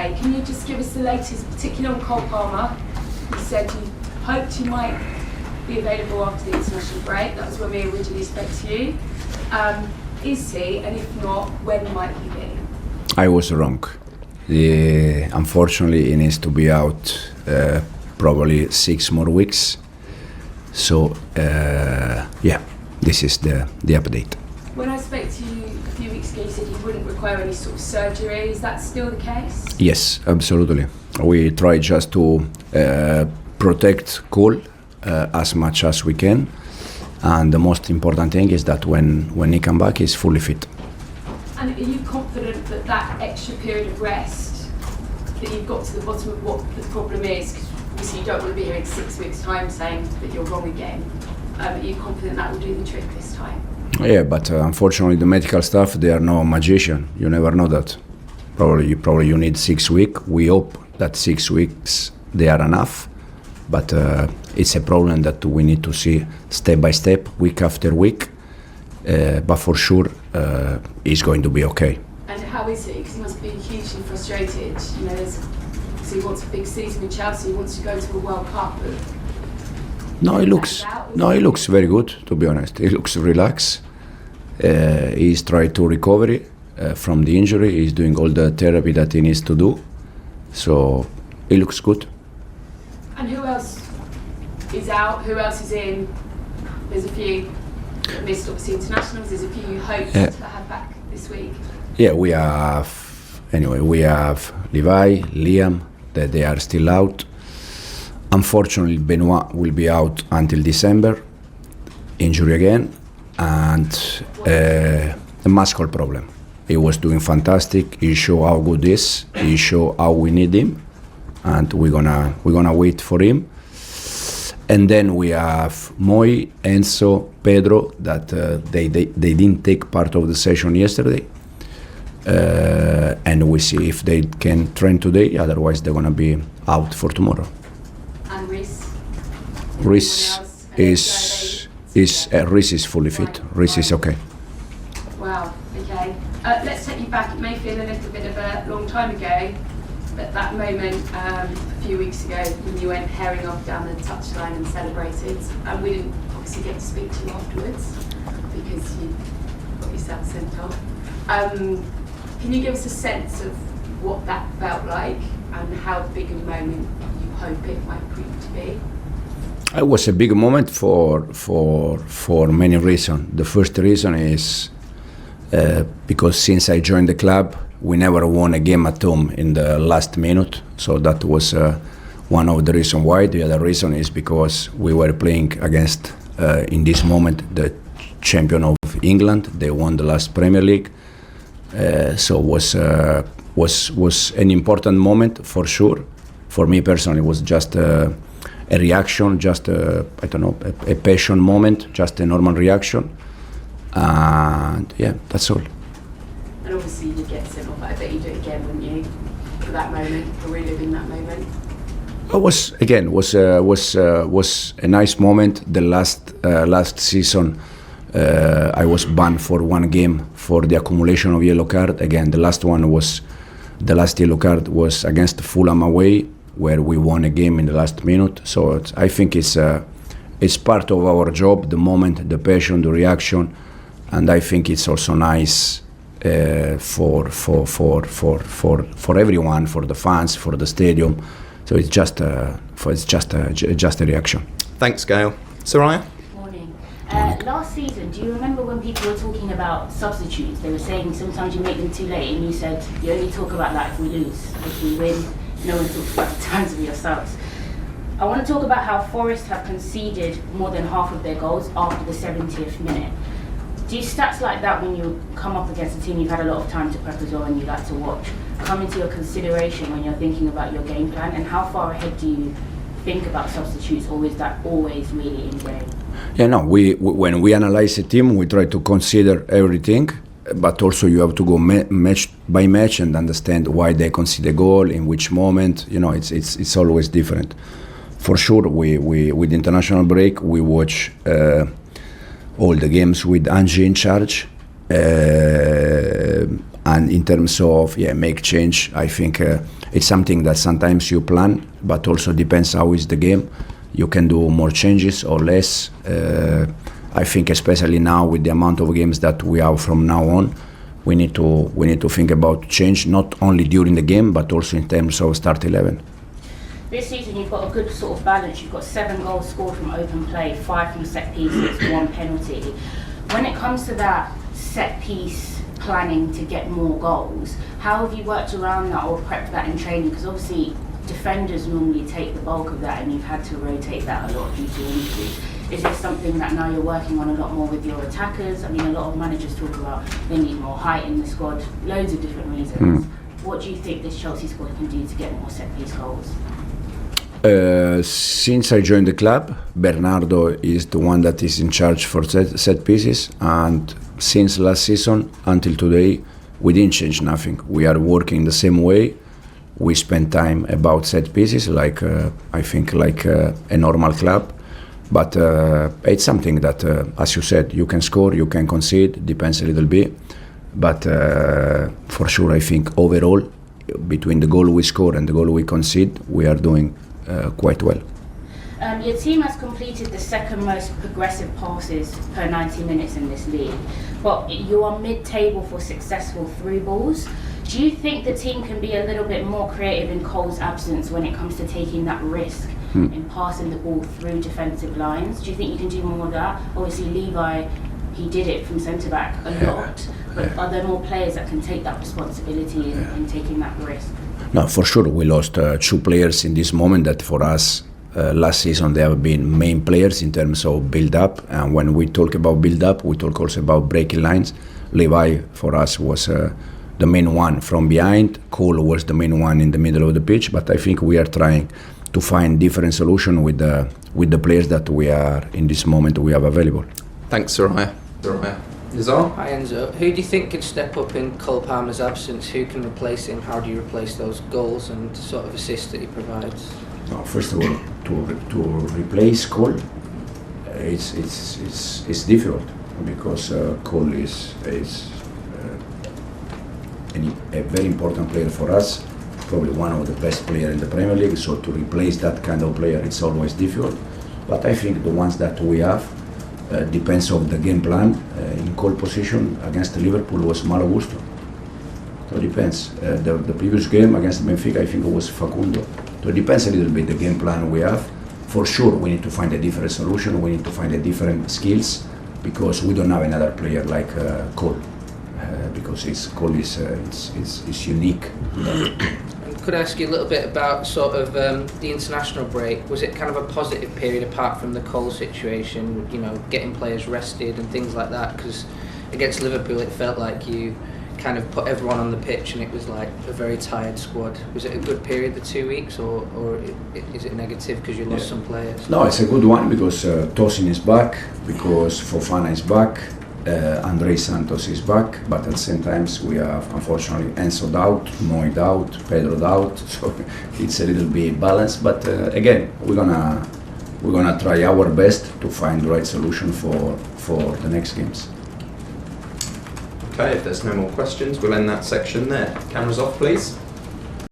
away. Can you just give us the latest, particularly on Cole Palmer? You said you hoped you might be available after the international break. That was when we originally spoke to you. Is he, and if not, when might he be? I was wrong. Unfortunately, he needs to be out probably 6 more weeks. So, this is the update. When I spoke to you a few weeks ago, you said you wouldn't require any sort of surgery. Is that still the case? Yes, absolutely. We try just to protect Cole as much as we can. And the most important thing is that when he come back, he's fully fit. And are you confident that that extra period of rest, that you've got to the bottom of what the problem is? Because obviously you don't want to be here in 6 weeks' time saying that you're wrong again. Are you confident that will do the trick this time? Yeah, but unfortunately the medical staff, they are no magician. You never know that. Probably you need 6 weeks. We hope that 6 weeks they are enough. But it's a problem that we need to see step by step, week after week. But for sure, he's going to be okay. And how is he? Because he must be hugely frustrated. You know, he wants a big season in Chelsea. He wants to go to a World Cup. No, he looks very good. To be honest, he looks relaxed. He's trying to recover from the injury. He's doing all the therapy that he needs to do. So he looks good. And who else is out? Who else is in? There's a few missed, obviously, internationals. There's a few you hope to have back this week. Yeah, we have Levi, Liam, that they are still out. Unfortunately, Benoit will be out until December, injury again, and a muscle problem. He was doing fantastic. He showed how good he is. He showed how we need him, and we're gonna wait for him. And then we have Moi, Enzo, Pedro that they didn't take part of the session yesterday, and we see if they can train today. Otherwise, they're gonna be out for tomorrow. And Reece is fully fit. Reece is okay. Wow. Okay. Let's take you back. It may feel a little bit of a long time ago, but that moment a few weeks ago when you went herring off down the touchline and celebrated, and we didn't obviously get to speak to you afterwards because you got yourself sent off. Can you give us a sense of what that felt like and how big a moment you hope it might prove to be? It was a big moment for many reasons. The first reason is because since I joined the club, we never won a game at home in the last minute. So that was one of the reasons why. The other reason is because we were playing against, in this moment, the champion of England. They won the last Premier League. So was an important moment for sure. For me personally, it was just a reaction, just a passion moment, just a normal reaction. And yeah, that's all. And obviously you get sent off, I bet you do it again, wouldn't you? For that moment, for reliving that moment. It was a nice moment. The last season, I was banned for 1 game for the accumulation of yellow card. Again, the last yellow card was against Fulham away, where we won a game in the last minute. So I think it's part of our job, the moment, the passion, the reaction, and I think it's also nice for everyone, for the fans, for the stadium. So it's just a reaction. Thanks, Gail. Soraya? Morning. Last season, do you remember when people were talking about substitutes? They were saying sometimes you make them too late, and you said you only talk about that if we lose. If we win, no one talks about the times of your subs. I want to talk about how Forest have conceded more than half of their goals after the 70th minute. Do stats like that, when you come up against a team you've had a lot of time to prep as well and you like to watch, come into your consideration when you're thinking about your game plan? And how far ahead do you think about substitutes, or is that always really ingrained? Yeah, no, when we analyze a team, we try to consider everything, but also you have to go match by match and understand why they concede a goal, in which moment. You know, it's always different. For sure, we with international break, we watch all the games with Angie in charge. And in terms of make change, I think it's something that sometimes you plan, but also depends how is the game. You can do more changes or less. I think especially now with the amount of games that we have from now on, we need to think about change, not only during the game but also in terms of start 11. This season you've got a good sort of balance. You've got 7 goals scored from open play, 5 from set pieces, 1 penalty. When it comes to that set piece planning to get more goals, how have you worked around that or prepped that in training? Because obviously defenders normally take the bulk of that and you've had to rotate that a lot due to injuries. Is this something that now you're working on a lot more with your attackers? I mean, a lot of managers talk about they need more height in the squad, loads of different reasons. What do you think this Chelsea squad can do to get more set piece goals? Since I joined the club, Bernardo is the one that is in charge for set pieces, and since last season until today, we didn't change nothing. We are working the same way. We spend time about set pieces, like I think like a normal club. But it's something that, as you said, you can score, you can concede, depends a little bit. But for sure, I think overall, between the goal we score and the goal we concede, we are doing quite well. Your team has completed the second most progressive passes per 90 minutes in this league, but you are mid-table for successful through balls. Do you think the team can be a little bit more creative in Cole's absence when it comes to taking that risk in passing the ball through defensive lines? Do you think you can do more of that? Obviously Levi, he did it from centre-back a lot, but are there more players that can take that responsibility in taking that risk? No, for sure. We lost 2 players in this moment that for us last season they have been main players in terms of build-up. And when we talk about build-up, we talk also about breaking lines. Levi for us was the main one from behind. Cole was the main one in the middle of the pitch. But I think we are trying to find different solution with the players that we are in this moment we have available. Thanks, Soraya. Nizar? Hi Enzo. Who do you think can step up in Cole Palmer's absence? Who can replace him? How do you replace those goals and sort of assists that he provides? No, first of all, to replace Cole, it's difficult because Cole is a very important player for us, probably one of the best players in the Premier League. So to replace that kind of player, it's always difficult. But I think the ones that we have. Depends on the game plan. In Cole position against Liverpool was Malo Gusto. So it depends. The previous game against Benfica, I think it was Facundo. So it depends a little bit the game plan we have. For sure, we need to find a different solution. We need to find a different skills because we don't have another player like Cole. Because Cole is unique. Could I ask you a little bit about sort of the international break? Was it kind of a positive period apart from the Cole situation, you know, getting players rested and things like that? Because against Liverpool it felt like you kind of put everyone on the pitch and it was like a very tired squad. Was it a good period, the 2 weeks, or is it negative because you lost some players? No, it's a good one because Tosin is back, because Fofana is back, Andrei Santos is back, but at the same time we have unfortunately Enzo out, Moi out, Pedro out, so it's a little bit balanced. But again, we're gonna try our best to find the right solution for the next games. Okay, if there's no more questions, we'll end that section there. Cameras off, please.